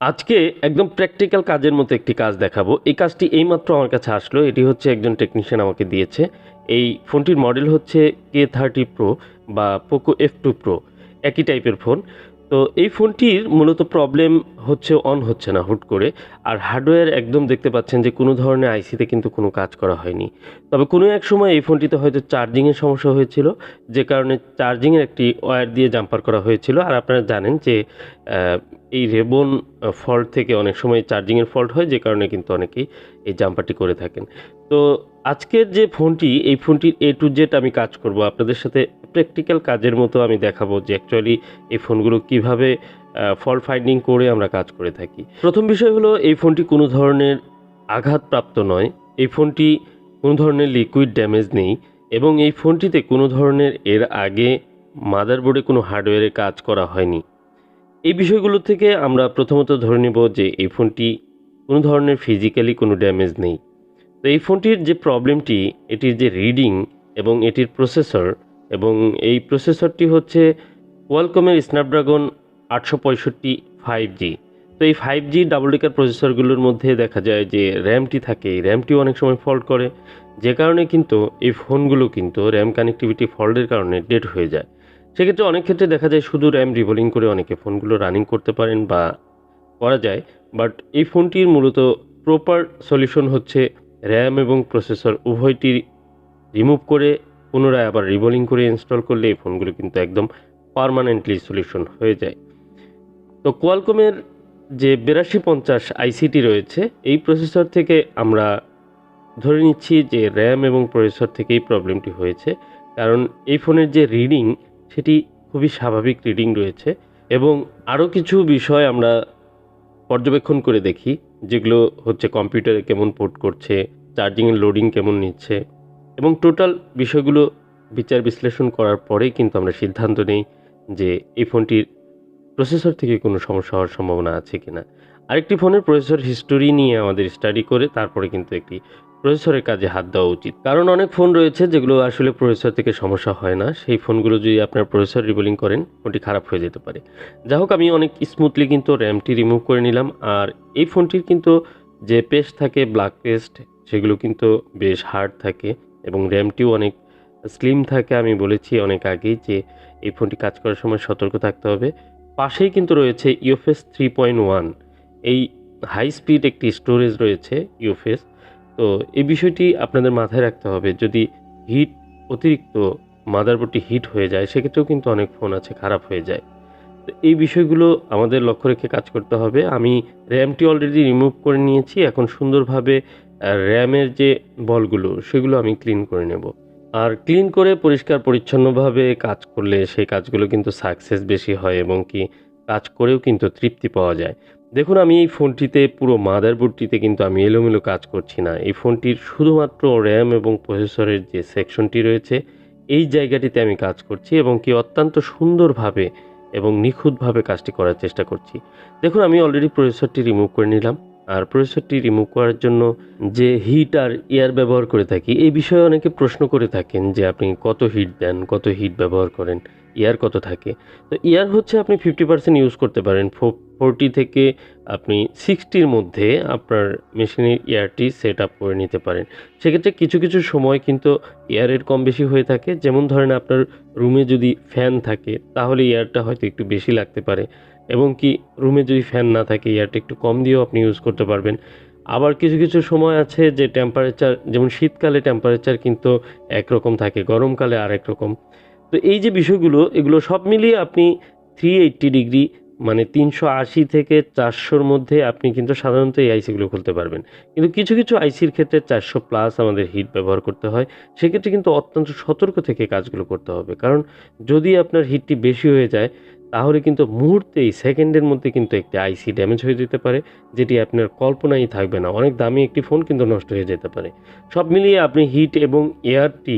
আজকে একদম প্র্যাকটিক্যাল কাজের মতো একটি কাজ দেখাবো। এই কাজটি এইমাত্র আমার কাছে আসলো। এটি হচ্ছে একজন টেকনিশিয়ান আমাকে দিয়েছে। এই ফোনটির মডেল হচ্ছে K30 Pro বা Poco F2 Pro, একই টাইপের ফোন। তো এই ফোনটির মূলত প্রবলেম হচ্ছে অন হচ্ছে না হুট করে। আর হার্ডওয়্যার একদম দেখতে পাচ্ছেন যে কোনো ধরনের আইসিতে কিন্তু কোনো কাজ করা হয়নি। তবে কোনো এক সময় এই ফোনটিতে হয়তো চার্জিংয়ের সমস্যা হয়েছিল, যে কারণে চার্জিংয়ের একটি ওয়্যার দিয়ে জাম্পার করা হয়েছিল। আর আপনারা জানেন যে এই রেবন ফল্ট থেকে অনেক সময় চার্জিংয়ের ফল্ট হয়, যে কারণে কিন্তু অনেকেই এই জাম্পারটি করে থাকেন। তো আজকের যে ফোনটি, এই ফোনটির A to Z আমি কাজ করব আপনাদের সাথে। প্র্যাকটিক্যাল কাজের মতো আমি দেখাবো যে অ্যাকচুয়ালি এই ফোনগুলো কিভাবে ফল্ট ফাইন্ডিং করে আমরা কাজ করে থাকি। প্রথম বিষয় হলো, এই ফোনটি কোনো ধরনের আঘাতপ্রাপ্ত নয়। এই ফোনটি কোনো ধরনের লিকুইড ড্যামেজ নেই এবং এই ফোনটিতে কোনো ধরনের এর আগে মাদারবোর্ডে কোনো হার্ডওয়্যারে কাজ করা হয়নি। এই বিষয়গুলো থেকে আমরা প্রথমত ধরে নেব যে এই ফোনটি কোনো ধরনের ফিজিক্যালি কোনো ড্যামেজ নেই। তো এই ফোনটির যে প্রবলেমটি, এটির যে রিডিং এবং এটির প্রসেসর, এবং এই প্রসেসরটি হচ্ছে কোয়ালকমের স্ন্যাপড্রাগন 865 5G। তো এই 5G ডাবল ডেকার প্রসেসরগুলোর মধ্যে দেখা যায় যে র্যামটি থাকে, এই র্যামটিও অনেক সময় ফল্ট করে, যে কারণে কিন্তু এই ফোনগুলো কিন্তু র্যাম কানেক্টিভিটি ফল্টের কারণে ডেড হয়ে যায়। সেক্ষেত্রে অনেক ক্ষেত্রে দেখা যায় শুধু র্যাম রিবোলিং করে অনেকে ফোনগুলো রানিং করতে পারেন বা করা যায়। বাট এই ফোনটির মূলত প্রপার সলিউশন হচ্ছে র্যাম এবং প্রসেসর উভয়টি রিমুভ করে পুনরায় আবার রিবোলিং করে ইনস্টল করলে এই ফোনগুলো কিন্তু একদম পার্মানেন্টলি সলিউশন হয়ে যায়। তো কোয়ালকমের যে 8250 আইসিটি রয়েছে, এই প্রসেসর থেকে আমরা ধরে নিচ্ছি যে র্যাম এবং প্রসেসর থেকেই প্রবলেমটি হয়েছে। কারণ এই ফোনের যে রিডিং, সেটি খুবই স্বাভাবিক রিডিং রয়েছে। এবং আরও কিছু বিষয় আমরা পর্যবেক্ষণ করে দেখি, যেগুলো হচ্ছে কম্পিউটারে কেমন পোর্ট করছে, চার্জিংয়ের লোডিং কেমন নিচ্ছে, এবং টোটাল বিষয়গুলো বিচার বিশ্লেষণ করার পরেই কিন্তু আমরা সিদ্ধান্ত নেই যে এই ফোনটির প্রসেসর থেকে কোনো সমস্যা হওয়ার সম্ভাবনা আছে কিনা। আরেকটি ফোনের প্রসেসর হিস্টোরি নিয়ে আমাদের স্টাডি করে তারপরে কিন্তু একটি প্রসেসরের কাজে হাত দেওয়া উচিত। কারণ অনেক ফোন রয়েছে যেগুলো আসলে প্রসেসর থেকে সমস্যা হয় না, সেই ফোনগুলো যদি আপনার প্রসেসর রিবোলিং করেন ফোনটি খারাপ হয়ে যেতে পারে। যাই হোক, আমি অনেক স্মুথলি কিন্তু র্যামটি রিমুভ করে নিলাম। আর এই ফোনটির কিন্তু যে পেস্ট থাকে, ব্ল্যাক পেস্ট, সেগুলো কিন্তু বেশ হার্ড থাকে এবং র্যামটিও অনেক স্লিম থাকে। আমি বলেছি অনেক আগেই যে এই ফোনটি কাজ করার সময় সতর্ক থাকতে হবে। পাশেই কিন্তু রয়েছে ইউএফএস 3.1, এই হাই স্পিড একটি স্টোরেজ রয়েছে ইউএফএস। তো এই বিষয়টি আপনাদের মাথায় রাখতে হবে। যদি হিট অতিরিক্ত মাদারবোর্ডটি হিট হয়ে যায়, সেক্ষেত্রেও কিন্তু অনেক ফোন আছে খারাপ হয়ে যায়। তো এই বিষয়গুলো আমাদের লক্ষ্য রেখে কাজ করতে হবে। আমি র্যামটি অলরেডি রিমুভ করে নিয়েছি। এখন সুন্দরভাবে র্যামের যে বলগুলো, সেগুলো আমি ক্লিন করে নেব। আর ক্লিন করে পরিষ্কার পরিচ্ছন্নভাবে কাজ করলে সেই কাজগুলো কিন্তু সাকসেস বেশি হয় এবং কি কাজ করেও কিন্তু তৃপ্তি পাওয়া যায়। দেখুন, আমি এই ফোনটিতে পুরো মাদারবোর্ডটিতে কিন্তু আমি এলোমেলো কাজ করছি না। এই ফোনটির শুধুমাত্র র্যাম এবং প্রসেসরের যে সেকশনটি রয়েছে, এই জায়গাটিতে আমি কাজ করছি এবং কি অত্যন্ত সুন্দরভাবে এবং নিখুঁতভাবে কাজটি করার চেষ্টা করছি। দেখুন, আমি অলরেডি প্রসেসরটি রিমুভ করে নিলাম। আর প্রসেসরটি রিমুভ করার জন্য যে হিট আর এয়ার ব্যবহার করে থাকি, এই বিষয়ে অনেকে প্রশ্ন করে থাকেন যে আপনি কত হিট দেন, কত হিট ব্যবহার করেন, এয়ার কত থাকে। তো এয়ার হচ্ছে আপনি 50% ইউজ করতে পারেন। 40 থেকে আপনি 60-র মধ্যে আপনার মেশিনের এয়ারটি সেট আপ করে নিতে পারেন। সেক্ষেত্রে কিছু কিছু সময় কিন্তু এয়ারের কম বেশি হয়ে থাকে। যেমন ধরেন, আপনার রুমে যদি ফ্যান থাকে তাহলে এয়ারটা হয়তো একটু বেশি লাগতে পারে, এবং কি রুমে যদি ফ্যান না থাকে এয়ারটা একটু কম দিয়েও আপনি ইউজ করতে পারবেন। আবার কিছু কিছু সময় আছে যে টেম্পারেচার, যেমন শীতকালে টেম্পারেচার কিন্তু একরকম থাকে, গরমকালে আরেক রকম। তো এই যে বিষয়গুলো, এগুলো সব মিলিয়ে আপনি 380 ডিগ্রি, মানে 380 থেকে 400-র মধ্যে আপনি কিন্তু সাধারণত এই আইসিগুলো খুলতে পারবেন। কিন্তু কিছু কিছু আইসির ক্ষেত্রে 400 প্লাস আমাদের হিট ব্যবহার করতে হয়। সেক্ষেত্রে কিন্তু অত্যন্ত সতর্ক থেকে কাজগুলো করতে হবে। কারণ যদি আপনার হিটটি বেশি হয়ে যায়, তাহলে কিন্তু মুহূর্তেই, সেকেন্ডের মধ্যে কিন্তু একটি আইসি ড্যামেজ হয়ে যেতে পারে, যেটি আপনার কল্পনাই থাকবে না। অনেক দামি একটি ফোন কিন্তু নষ্ট হয়ে যেতে পারে। সব মিলিয়ে আপনি হিট এবং এয়ারটি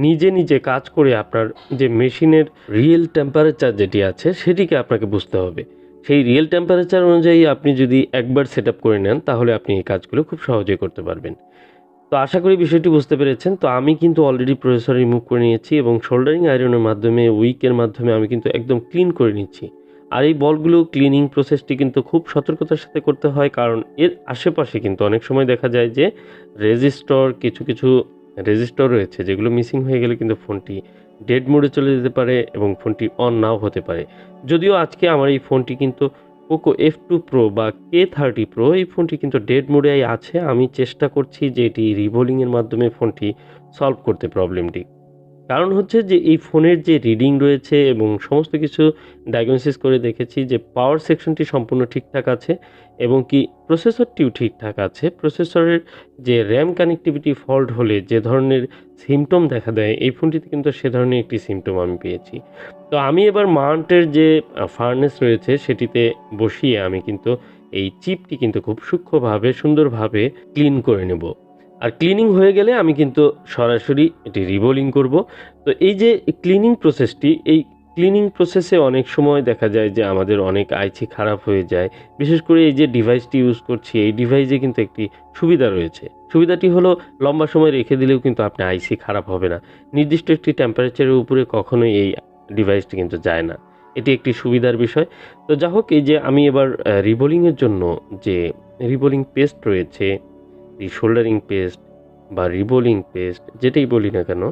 নিজে নিজে কাজ করে আপনার যে মেশিনের রিয়েল টেম্পারেচার যেটি আছে, সেটিকে আপনাকে বুঝতে হবে। সেই রিয়েল টেম্পারেচার অনুযায়ী আপনি যদি একবার সেট আপ করে নেন, তাহলে আপনি এই কাজগুলো খুব সহজেই করতে পারবেন। তো আশা করি বিষয়টি বুঝতে পেরেছেন। তো আমি কিন্তু অলরেডি প্রসেসর রিমুভ করে নিয়েছি এবং সোল্ডারিং আয়রনের মাধ্যমে, উইকের মাধ্যমে আমি কিন্তু একদম ক্লিন করে নিচ্ছি। আর এই বলগুলো ক্লিনিং প্রসেসটি কিন্তু খুব সতর্কতার সাথে করতে হয়, কারণ এর আশেপাশে কিন্তু অনেক সময় দেখা যায় যে কিছু রেজিস্টর রয়েছে যেগুলো মিসিং হয়ে গেলে কিন্তু ফোনটি ডেড মোডে চলে যেতে পারে এবং ফোনটি অন নাও হতে পারে। যদিও আজকে আমার এই ফোনটি কিন্তু পোকো F2 প্রো বা K30 প্রো, এই ফোনটি কিন্তু ডেড মোডেই আছে। আমি চেষ্টা করছি যে এটি রিবোলিংয়ের মাধ্যমে ফোনটি সলভ করতে প্রবলেমটি। কারণ হচ্ছে যে এই ফোনের যে রিডিং রয়েছে এবং সমস্ত কিছু ডায়াগনোসিস করে দেখেছি যে পাওয়ার সেকশনটি সম্পূর্ণ ঠিকঠাক আছে এবং কি প্রসেসরটিও ঠিকঠাক আছে। প্রসেসরের যে র্যাম কানেক্টিভিটি ফল্ট হলে যে ধরনের সিমটম দেখা দেয়, এই ফোনটিতে কিন্তু সে ধরনের একটি সিমটম আমি পেয়েছি। তো আমি এবার মাউন্টের যে ফার্নেস রয়েছে সেটিতে বসিয়ে আমি কিন্তু এই চিপটি কিন্তু খুব সূক্ষ্মভাবে সুন্দরভাবে ক্লিন করে নেব। আর ক্লিনিং হয়ে গেলে আমি কিন্তু সরাসরি এটি রিবোলিং করব। তো এই যে ক্লিনিং প্রসেসটি, এই ক্লিনিং প্রসেসে অনেক সময় দেখা যায় যে আমাদের অনেক আইসি খারাপ হয়ে যায়। বিশেষ করে এই যে ডিভাইসটি ইউজ করছি, এই ডিভাইসে কিন্তু একটি সুবিধা রয়েছে। সুবিধাটি হলো লম্বা সময় রেখে দিলেও কিন্তু আপনার আইসি খারাপ হবে না। নির্দিষ্ট একটি টেম্পারেচারের উপরে কখনোই এই ডিভাইসটি কিন্তু যায় না। এটি একটি সুবিধার বিষয়। তো যা হোক, এই যে আমি এবার রিবোলিংয়ের জন্য যে রিবোলিং পেস্ট রয়েছে, শোল্ডারিং পেস্ট বা রিবোলিং পেস্ট যেটাই বলি না কেন,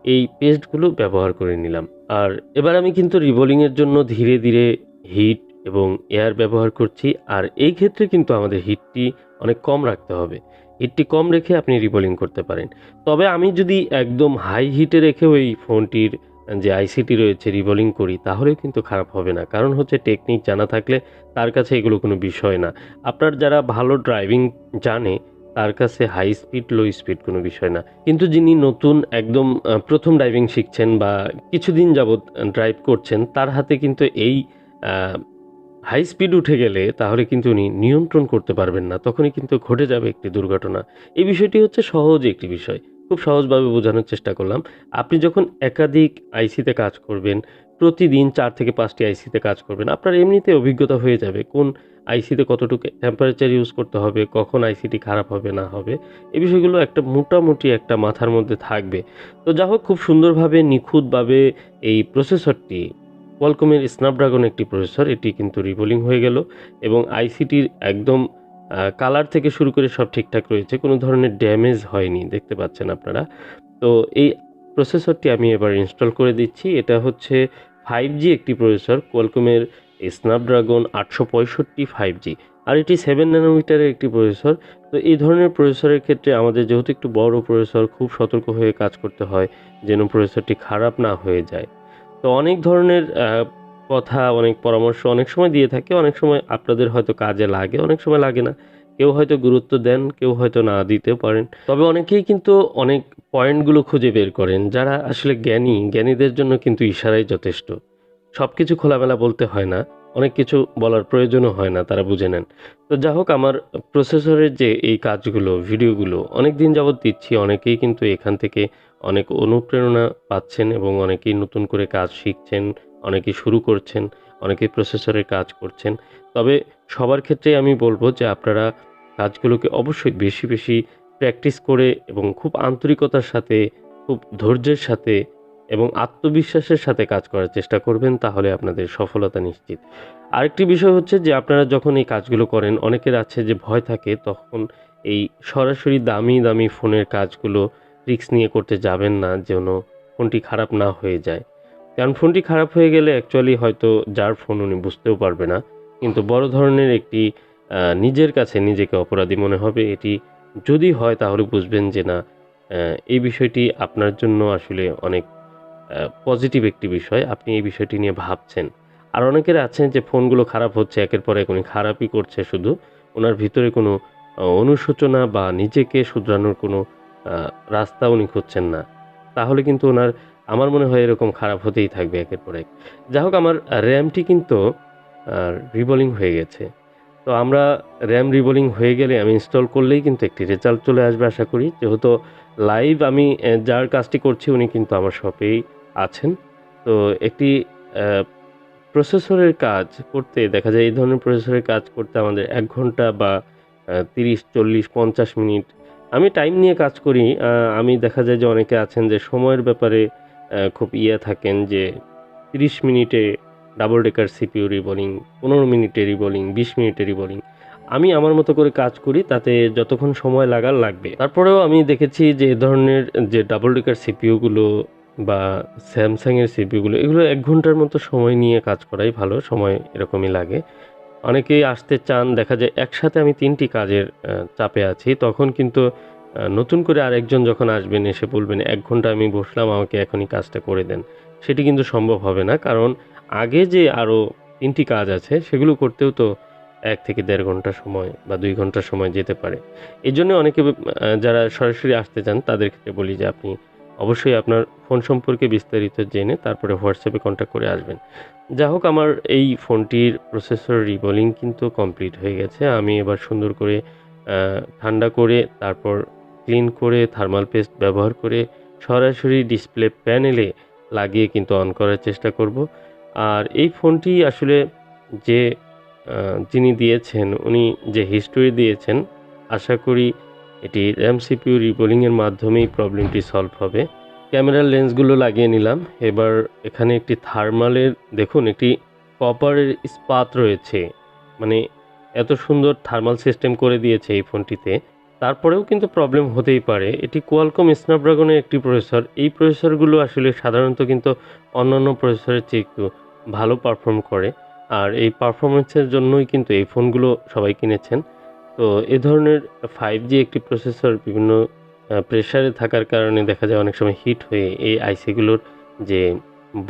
এই পেস্টগুলো ব্যবহার করে নিলাম। আর এবার আমি কিন্তু রিবোলিংয়ের জন্য ধীরে ধীরে হিট এবং এয়ার ব্যবহার করছি। আর এই ক্ষেত্রে কিন্তু আমাদের হিটটি অনেক কম রাখতে হবে। হিটটি কম রেখে আপনি রিবোলিং করতে পারেন। তবে আমি যদি একদম হাই হিটে রেখে ওই ফোনটির যে আইসিটি রয়েছে রিবোলিং করি, তাহলেও কিন্তু খারাপ হবে না। কারণ হচ্ছে টেকনিক জানা থাকলে তার কাছে এগুলো কোনো বিষয় না। আপনার যারা ভালো ড্রাইভিং জানে তার কাছে হাই স্পিড লো স্পিড কোনো বিষয় না। কিন্তু যিনি নতুন একদম প্রথম ড্রাইভিং শিখছেন বা কিছুদিন যাবৎ ড্রাইভ করছেন, তার হাতে কিন্তু এই হাই স্পিড উঠে গেলে তাহলে কিন্তু উনি নিয়ন্ত্রণ করতে পারবেন না। তখনই কিন্তু ঘটে যাবে একটি দুর্ঘটনা। এই বিষয়টি হচ্ছে সহজ একটি বিষয়। খুব সহজভাবে বোঝানোর চেষ্টা করলাম। আপনি যখন একাধিক আইসিতে কাজ করবেন, প্রতিদিন ৪ থেকে ৫টি আইসিতে কাজ করবেন, আপনার এমনিতে অভিজ্ঞতা হয়ে যাবে কোন আইসিতে কতটুকু টেম্পারেচার ইউজ করতে হবে, কখন আইসিটি খারাপ হবে না হবে। এই বিষয়গুলো একটা মোটামুটি একটা মাথার মধ্যে থাকবে। তো যা হোক, খুব সুন্দরভাবে নিখুঁতভাবে এই প্রসেসরটি, কোয়ালকমের স্ন্যাপড্রাগন একটি প্রসেসর, এটি কিন্তু রিবোলিং হয়ে গেল এবং আইসিটির একদম কালার থেকে শুরু করে সব ঠিকঠাক রয়েছে। কোনো ধরনের ড্যামেজ হয়নি, দেখতে পাচ্ছেন আপনারা। তো এই প্রসেসরটি আমি এবার ইনস্টল করে দিচ্ছি। এটা হচ্ছে 5G একটি প্রসেসর, কোয়ালকমের স্ন্যাপড্রাগন 865 5G, আর এটি 7 ন্যানোমিটারের একটি প্রসেসর। তো এই ধরনের প্রসেসরের ক্ষেত্রে আমাদের যেহেতু একটু বড় প্রসেসর, খুব সতর্ক হয়ে কাজ করতে হয় যেন প্রসেসরটি খারাপ না হয়ে যায়। তো অনেক ধরনের কথা, অনেক পরামর্শ অনেক সময় দিয়ে থাকে। অনেক সময় আপনাদের হয়তো কাজে লাগে, অনেক সময় লাগে না। কেউ হয়তো গুরুত্ব দেন, কেউ হয়তো না দিতেও পারেন। তবে অনেকেই কিন্তু অনেক পয়েন্টগুলো খুঁজে বের করেন। যারা আসলে জ্ঞানী, জ্ঞানীদের জন্য কিন্তু ইশারাই যথেষ্ট। সব কিছু খোলামেলা বলতে হয় না, অনেক কিছু বলার প্রয়োজনও হয় না, তারা বুঝে নেন। তো যা হোক, আমার প্রসেসরের যে এই কাজগুলো, ভিডিওগুলো অনেক দিন যাবৎ দিচ্ছি। অনেকেই কিন্তু এখান থেকে অনেক অনুপ্রেরণা পাচ্ছেন এবং অনেকেই নতুন করে কাজ শিখছেন, অনেকেই শুরু করছেন, অনেকেই প্রসেসরের কাজ করছেন। তবে সবার ক্ষেত্রেই আমি বলব যে আপনারা কাজগুলোকে অবশ্যই বেশি বেশি প্র্যাকটিস করে এবং খুব আন্তরিকতার সাথে, খুব ধৈর্যের সাথে এবং আত্মবিশ্বাসের সাথে কাজ করার চেষ্টা করবেন, তাহলে আপনাদের সফলতা নিশ্চিত। আরেকটি বিষয় হচ্ছে যে আপনারা যখন এই কাজগুলো করেন, অনেকের আছে যে ভয় থাকে, তখন এই সরাসরি দামি দামি ফোনের কাজগুলো রিস্ক নিয়ে করতে যাবেন না, যেন ফোনটি খারাপ না হয়ে যায়। কারণ ফোনটি খারাপ হয়ে গেলে অ্যাকচুয়ালি হয়তো যার ফোন উনি বুঝতেও পারবে না, কিন্তু বড় ধরনের একটি নিজের কাছে নিজেকে অপরাধী মনে হবে। এটি যদি হয় তাহলে বুঝবেন যে না, এই বিষয়টি আপনার জন্য আসলে অনেক পজিটিভ একটি বিষয়। আপনি এই বিষয়টি নিয়ে ভাবছেন। আর অনেকের আছেন যে ফোনগুলো খারাপ হচ্ছে, একের পর এক উনি খারাপই করছে শুধু। ওনার ভিতরে কোনো অনুশোচনা বা নিজেকে শুধরানোর কোনো রাস্তা উনি খুঁজছেন না। তাহলে কিন্তু ওনার, আমার মনে হয়, এরকম খারাপ হতেই থাকবে একের পর এক। যা হোক, আমার র্যামটি কিন্তু রিবোলিং হয়ে গেছে। তো আমরা র্যাম রিবোলিং হয়ে গেলে আমি ইনস্টল করলেই কিন্তু একটি রেজাল্ট চলে আসবে আশা করি। যেহেতু লাইভ আমি যার কাজটি করছি উনি কিন্তু আমার শপেই আছেন। তো একটি প্রসেসরের কাজ করতে দেখা যায়, এই ধরনের প্রসেসরের কাজ করতে আমাদের ১ ঘন্টা বা ৩০, ৪০, ৫০ মিনিট আমি টাইম নিয়ে কাজ করি। আমি দেখা যায় যে অনেকে আছেন যে সময়ের ব্যাপারে খুব থাকেন যে ৩০ মিনিটে ডাবল ডেকার সিপিইউ রিবোলিং, 15 মিনিটে রিবোলিং, 20 মিনিটে রিবোলিং। আমি আমার মতো করে কাজ করি, তাতে যতক্ষণ সময় লাগার লাগবে। তারপরেও আমি দেখেছি যে এ ধরনের যে ডাবল ডেকার সিপিইউগুলো বা স্যামসাংয়ের সিপিইউগুলো, এগুলো 1 ঘন্টার মতো সময় নিয়ে কাজ করাই ভালো, সময় এরকমই লাগে। অনেকেই আসতে চান, দেখা যায় একসাথে আমি 3টি কাজের চাপে আছি, তখন কিন্তু নতুন করে আরেকজন যখন আসবেন, এসে বলবেন 1 ঘন্টা আমি বসলাম, আমাকে এখনই কাজটা করে দেন। সেটি কিন্তু সম্ভব হবে না, কারণ আগে যে আরও 3টি কাজ আছে সেগুলো করতেও তো 1 থেকে 1.5 ঘন্টা সময় বা 2 ঘন্টা সময় যেতে পারে। এজন্য অনেকে যারা সরাসরি আসতে চান তাদের ক্ষেত্রে বলি যে আপনি অবশ্যই আপনার ফোন সম্পর্কে বিস্তারিত জেনে তারপরে হোয়াটসঅ্যাপে কন্ট্যাক্ট করে আসবেন। যা হোক, আমার এই ফোনটির প্রসেসর রিবোলিং কিন্তু কমপ্লিট হয়ে গেছে। আমি এবার সুন্দর করে ঠান্ডা করে, তারপর ক্লিন করে, থার্মাল পেস্ট ব্যবহার করে সরাসরি ডিসপ্লে প্যানেলে লাগিয়ে কিন্তু অন করার চেষ্টা করব। আর এই ফোনটি আসলে যে যিনি দিয়েছেন, উনি যে হিস্টোরি দিয়েছেন, আশা করি এটি র্যাম সিপিইউ রিবোলিংয়ের মাধ্যমেই প্রবলেমটি সলভ হবে। ক্যামেরার লেন্সগুলো লাগিয়ে নিলাম। এবার এখানে একটি থার্মালের, দেখুন একটি কপারের ইস্পাত রয়েছে, মানে এত সুন্দর থার্মাল সিস্টেম করে দিয়েছে এই ফোনটিতে। তারপরেও কিন্তু প্রবলেম হতেই পারে। এটি কোয়ালকম স্ন্যাপড্রাগনের একটি প্রসেসর। এই প্রসেসরগুলো আসলে সাধারণত কিন্তু অন্যান্য প্রসেসরের চেয়ে একটু ভালো পারফর্ম করে, আর এই পারফরমেন্সের জন্যই কিন্তু এই ফোনগুলো সবাই কিনেছেন। তো এ ধরনের 5G একটি প্রসেসর বিভিন্ন প্রেসারে থাকার কারণে দেখা যায় অনেক সময় হিট হয়ে এই আইসিগুলোর যে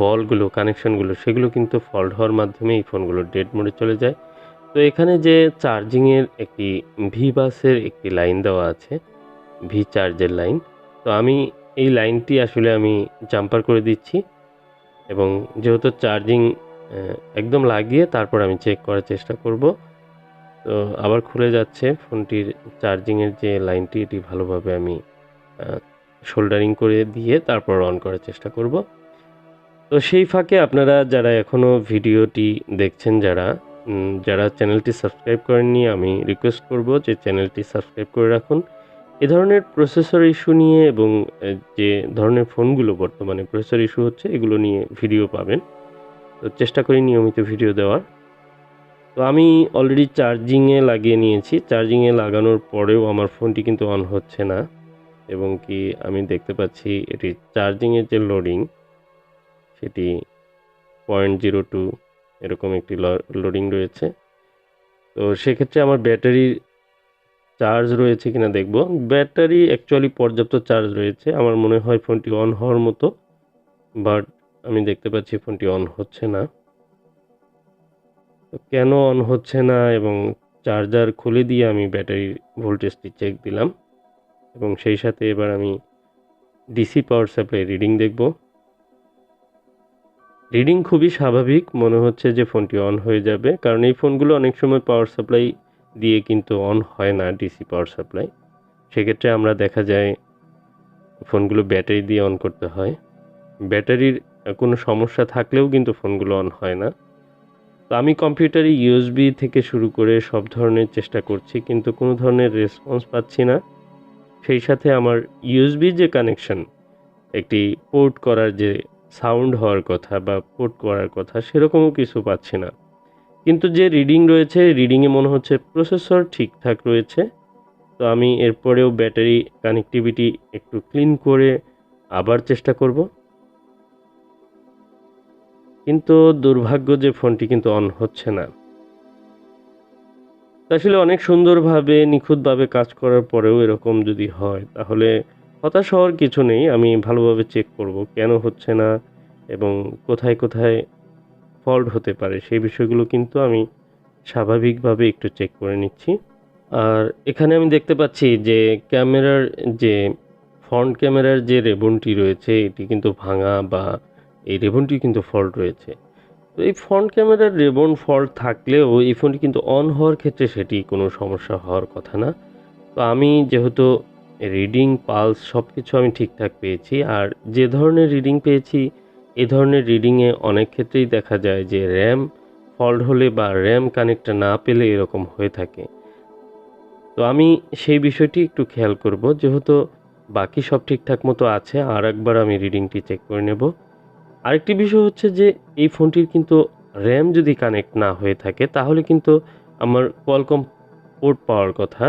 বলগুলো, কানেকশনগুলো, সেগুলো কিন্তু ফল্ট হওয়ার মাধ্যমে এই ফোনগুলো ডেড মোডে চলে যায়। তো এখানে যে চার্জিংয়ের একটি ভি বাসের একটি লাইন দেওয়া আছে, ভি চার্জের লাইন। তো আমি এই লাইনটি আসলে আমি জাম্পার করে দিচ্ছি, এবং যেহেতু চার্জিং একদম লাগিয়ে তারপর আমি চেক করার চেষ্টা করব। তো আবার খুলে যাচ্ছে ফোনটির চার্জিংয়ের যে লাইনটি, এটি ভালোভাবে আমি সোল্ডারিং করে দিয়ে তারপর অন করার চেষ্টা করব। তো সেই ফাঁকে আপনারা যারা এখনও ভিডিওটি দেখছেন, যারা চ্যানেলটি সাবস্ক্রাইব করেননি, আমি রিকোয়েস্ট করব যে চ্যানেলটি সাবস্ক্রাইব করে রাখুন। এ ধরনের প্রসেসর ইস্যু নিয়ে এবং যে ধরনের ফোনগুলো বর্তমানে প্রসেসর ইস্যু হচ্ছে, এগুলো নিয়ে ভিডিও পাবেন। তো চেষ্টা করি নিয়মিত ভিডিও দেওয়ার। তো আমি অলরেডি চার্জিংয়ে লাগিয়ে নিয়েছি। চার্জিংয়ে লাগানোর পরেও আমার ফোনটি কিন্তু অন হচ্ছে না, এবং কি আমি দেখতে পাচ্ছি এটি চার্জিংয়ের যে লোডিং, সেটি 0.02 এরকম একটি লোডিং রয়েছে। তো সেক্ষেত্রে আমার ব্যাটারির চার্জ রয়েছে কিনা দেখব। ব্যাটারি অ্যাকচুয়ালি পর্যাপ্ত চার্জ রয়েছে, আমার মনে হয় ফোনটি অন হওয়ার মতো, বাট আমি দেখতে পাচ্ছি ফোনটি অন হচ্ছে না। তো কেন অন হচ্ছে না, এবং চার্জার খুলে দিয়ে আমি ব্যাটারির ভোল্টেজটি চেক দিলাম, এবং সেই সাথে এবার আমি ডিসি পাওয়ার সাপ্লাই রিডিং দেখব। রিডিং খুবই স্বাভাবিক, মনে হচ্ছে যে ফোনটি অন হয়ে যাবে, কারণ এই ফোনগুলো অনেক সময় পাওয়ার সাপ্লাই দিয়ে কিন্তু অন হয় না, ডিসি পাওয়ার সাপ্লাই। সেক্ষেত্রে আমরা দেখা যায় ফোনগুলো ব্যাটারি দিয়ে অন করতে হয়। ব্যাটারির কোনো সমস্যা থাকলেও কিন্তু ফোনগুলো অন হয় না। তো আমি কম্পিউটারে ইউএসবি থেকে শুরু করে সব ধরনের চেষ্টা করছি, কিন্তু কোনো ধরনের রেসপন্স পাচ্ছি না। সেই সাথে আমার ইউএসবি যে কানেকশন, একটি পোর্ট করার যে সাউন্ড হওয়ার কথা বা পোর্ট করার কথা, সেরকমও কিছু পাচ্ছি না। কিন্তু যে রিডিং রয়েছে, রিডিংয়ে মনে হচ্ছে প্রসেসর ঠিকঠাক রয়েছে। তো আমি এরপরেও ব্যাটারি কানেক্টিভিটি একটু ক্লিন করে আবার চেষ্টা করব। কিন্তু দুর্ভাগ্য যে ফোনটি কিন্তু অন হচ্ছে না। আসলে অনেক সুন্দরভাবে, নিখুঁতভাবে কাজ করার পরেও এরকম যদি হয়, তাহলে হতাশ হওয়ার কিছু নেই। আমি ভালোভাবে চেক করব কেন হচ্ছে না এবং কোথায় কোথায় ফল্ট হতে পারে, সেই বিষয়গুলো কিন্তু আমি স্বাভাবিকভাবে একটু চেক করে নিচ্ছি। আর এখানে আমি দেখতে পাচ্ছি যে ক্যামেরার যে ফ্রন্ট ক্যামেরার যে রেবনটি রয়েছে, এটি কিন্তু ভাঙা, বা এই রেবনটি কিন্তু ফল্ট রয়েছে। তো এই ফ্রন্ট ক্যামেরার রেবন ফল্ট থাকলেও এই ফোনটি কিন্তু অন হওয়ার ক্ষেত্রে সেটি কোনো সমস্যা হওয়ার কথা না। তো আমি যেহেতু রিডিং, পালস সব কিছু আমি ঠিকঠাক পেয়েছি, আর যে ধরনের রিডিং পেয়েছি, এ ধরনের রিডিংয়ে অনেক ক্ষেত্রেই দেখা যায় যে র্যাম ফল্ট হলে বা র্যাম কানেক্টটা না পেলে এরকম হয়ে থাকে। তো আমি সেই বিষয়টি একটু খেয়াল করব। যেহেতু বাকি সব ঠিকঠাক মতো আছে, আর একবার আমি রিডিংটি চেক করে নেব। আরেকটি বিষয় হচ্ছে যে এই ফোনটির কিন্তু র্যাম যদি কানেক্ট না হয়ে থাকে তাহলে কিন্তু আমার কোয়ালকম পোর্ট পাওয়ার কথা,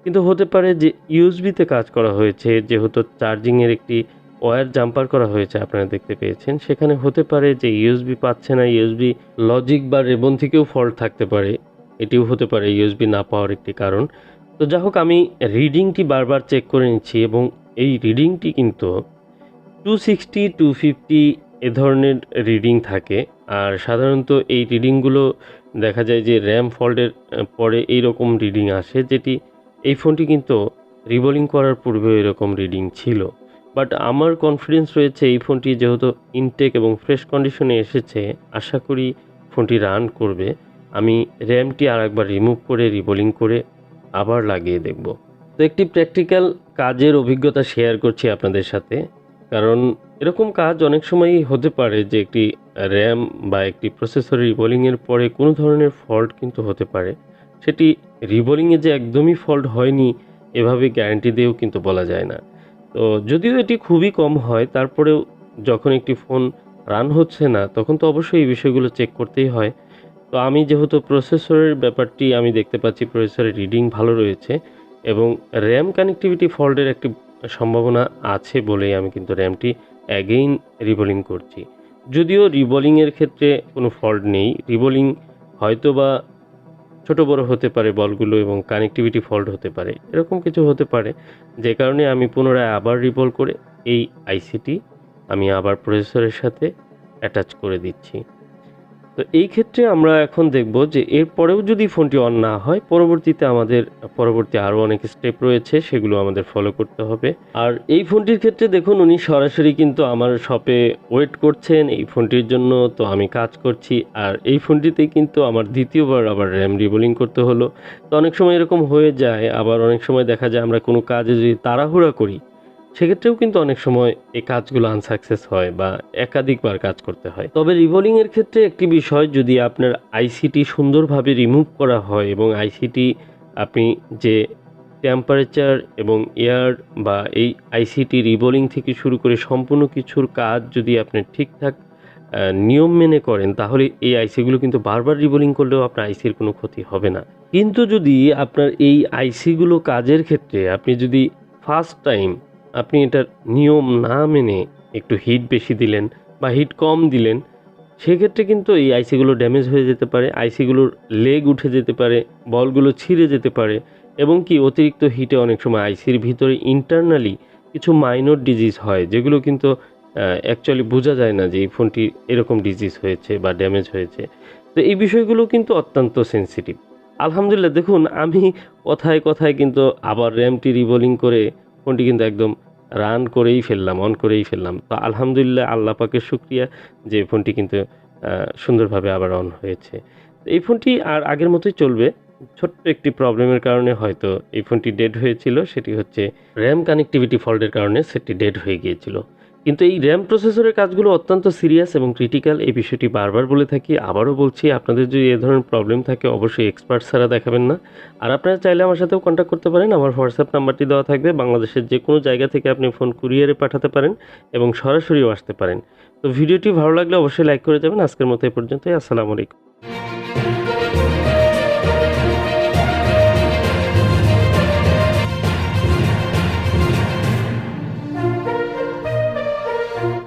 কিন্তু হতে পারে যে ইউএসবিতে কাজ করা হয়েছে, যেহেতু চার্জিংয়ের একটি ওয়্যার জাম্পার করা হয়েছে আপনারা দেখতে পেয়েছেন, সেখানে হতে পারে যে ইউএসবি পাচ্ছে না, ইউএসবি লজিক বা রেবন থেকেও ফল্ট থাকতে পারে, এটিও হতে পারে ইউএসবি না পাওয়ার একটি কারণ। তো যা হোক, আমি রিডিংটি বারবার চেক করে নিচ্ছি এবং এই রিডিংটি কিন্তু 260 250 এ ধরনের রিডিং থাকে। আর সাধারণত এই রিডিংগুলো দেখা যায় যে র্যাম ফল্টের পরে এইরকম রিডিং আসে, যেটি এই ফোনটি কিন্তু রিবোলিং করার পূর্বে এরকম রিডিং ছিল। বাট আমার কনফিডেন্স রয়েছে এই ফোনটি যেহেতু ইনটেক এবং ফ্রেশ কন্ডিশনে এসেছে, আশা করি ফোনটি রান করবে। আমি র্যামটি আর একবার রিমুভ করে রিবোলিং করে আবার লাগিয়ে দেখব। তো একটি প্র্যাকটিক্যাল কাজের অভিজ্ঞতা শেয়ার করছি আপনাদের সাথে, কারণ এরকম কাজ অনেক সময়ই হতে পারে যে একটি র্যাম বা একটি প্রসেসর রিবোলিংয়ের পরে কোনো ধরনের ফল্ট কিন্তু হতে পারে। সেটি রিবোলিংয়ে যে একদমই ফল্ট হয়নি এভাবে গ্যারান্টি দিয়েও কিন্তু বলা যায় না। তো যদিও এটি খুবই কম হয়, তারপরেও যখন একটি ফোন রান হচ্ছে না তখন তো অবশ্যই এই বিষয়গুলো চেক করতেই হয়। তো আমি যেহেতু প্রসেসরের ব্যাপারটি আমি দেখতে পাচ্ছি প্রসেসরের রিডিং ভালো রয়েছে এবং র্যাম কানেক্টিভিটি ফল্টের একটি সম্ভাবনা আছে বলেই আমি কিন্তু র্যামটি অ্যাগেইন রিবোলিং করছি। যদিও রিবোলিংয়ের ক্ষেত্রে কোনো ফল্ট নেই, রিবোলিং হয়তো বা ছোট বড় হতে পারে বলগুলো এবং কানেক্টিভিটি ফল্ট হতে পারে, এরকম কিছু হতে পারে, যে কারণে আমি পুনরায় আবার রিবোল করে এই আইসিটি আমি আবার প্রসেসরের সাথে অ্যাটাচ করে দিচ্ছি। তো এই ক্ষেত্রে আমরা এখন দেখব যে এরপরেও যদি ফোনটি অন না হয়, পরবর্তীতে আমাদের পরবর্তী আরও অনেক স্টেপ রয়েছে, সেগুলো আমাদের ফলো করতে হবে। আর এই ফোনটির ক্ষেত্রে দেখুন, উনি সরাসরি কিন্তু আমার শপে ওয়েট করছেন এই ফোনটির জন্য, তো আমি কাজ করছি। আর এই ফোনটিতে কিন্তু আমার দ্বিতীয়বার আবার র্যাম রিবোলিং করতে হলো। তো অনেক সময় এরকম হয়ে যায়, আবার অনেক সময় দেখা যায় আমরা কোনো কাজে যদি তাড়াহুড়া করি সেক্ষেত্রেও কিন্তু অনেক সময় এই কাজগুলো আনসাকসেস হয় বা একাধিকবার কাজ করতে হয়। তবে রিবোলিংয়ের ক্ষেত্রে একটি বিষয়, যদি আপনার আইসিটি সুন্দরভাবে রিমুভ করা হয় এবং আইসিটি আপনি যে টেম্পারেচার এবং এয়ার বা এই আইসিটি রিবোলিং থেকে শুরু করে সম্পূর্ণ কিছুর কাজ যদি আপনি ঠিকঠাক নিয়ম মেনে করেন, তাহলে এই আইসিগুলো কিন্তু বারবার রিবোলিং করলেও আপনার আইসির কোনো ক্ষতি হবে না। কিন্তু যদি আপনার এই আইসিগুলো কাজের ক্ষেত্রে আপনি যদি ফার্স্ট টাইম আপনি এটার নিয়ম না মেনে একটু হিট বেশি দিলেন বা হিট কম দিলেন, সেক্ষেত্রে কিন্তু এই আইসিগুলো ড্যামেজ হয়ে যেতে পারে, আইসিগুলোর লেগ উঠে যেতে পারে, বলগুলো ছিঁড়ে যেতে পারে এবং কি অতিরিক্ত হিটে অনেক সময় আইসির ভিতরে ইন্টারনালি কিছু মাইনর ডিজিজ হয়, যেগুলো কিন্তু অ্যাকচুয়ালি বোঝা যায় না যে এই ফোনটি এরকম ডিজিজ হয়েছে বা ড্যামেজ হয়েছে। তো এই বিষয়গুলো কিন্তু অত্যন্ত সেন্সিটিভ। আলহামদুলিল্লাহ, দেখুন আমি কথায় কথায় কিন্তু আবার র্যামটি রিবোলিং করে ফোনটি কিন্তু একদম রান করেই ফেললাম, অন করেই ফেললাম। তো আলহামদুলিল্লাহ, আল্লাহ পাকের শুকরিয়া যে ফোনটি কিন্তু সুন্দরভাবে আবার অন হয়েছে। তো এই ফোনটি আর আগের মতোই চলবে। ছোট্ট একটি প্রবলেমের কারণে হয়তো এই ফোনটি ডেড হয়েছিল, সেটি হচ্ছে র্যাম কানেক্টিভিটি ফল্টের কারণে সেটি ডেড হয়ে গিয়েছিল। কিন্তু এই র্যাম প্রসেসরের কাজগুলো অত্যন্ত সিরিয়াস এবং ক্রিটিক্যাল, এই বিষয়টি বারবার বলে থাকি, আবারও বলছি, আপনাদের যদি এ ধরনের প্রবলেম থাকে অবশ্যই এক্সপার্ট ছাড়া দেখাবেন না। আর আপনারা চাইলে আমার সাথেও কন্ট্যাক্ট করতে পারেন, আমার হোয়াটসঅ্যাপ নাম্বারটি দেওয়া থাকবে। বাংলাদেশের যে কোনো জায়গা থেকে আপনি ফোন কুরিয়ারে পাঠাতে পারেন এবং সরাসরিও আসতে পারেন। তো ভিডিওটি ভালো লাগলে অবশ্যই লাইক করে যাবেন। আজকের মতো এ পর্যন্তই। আসসালামু আলাইকুম।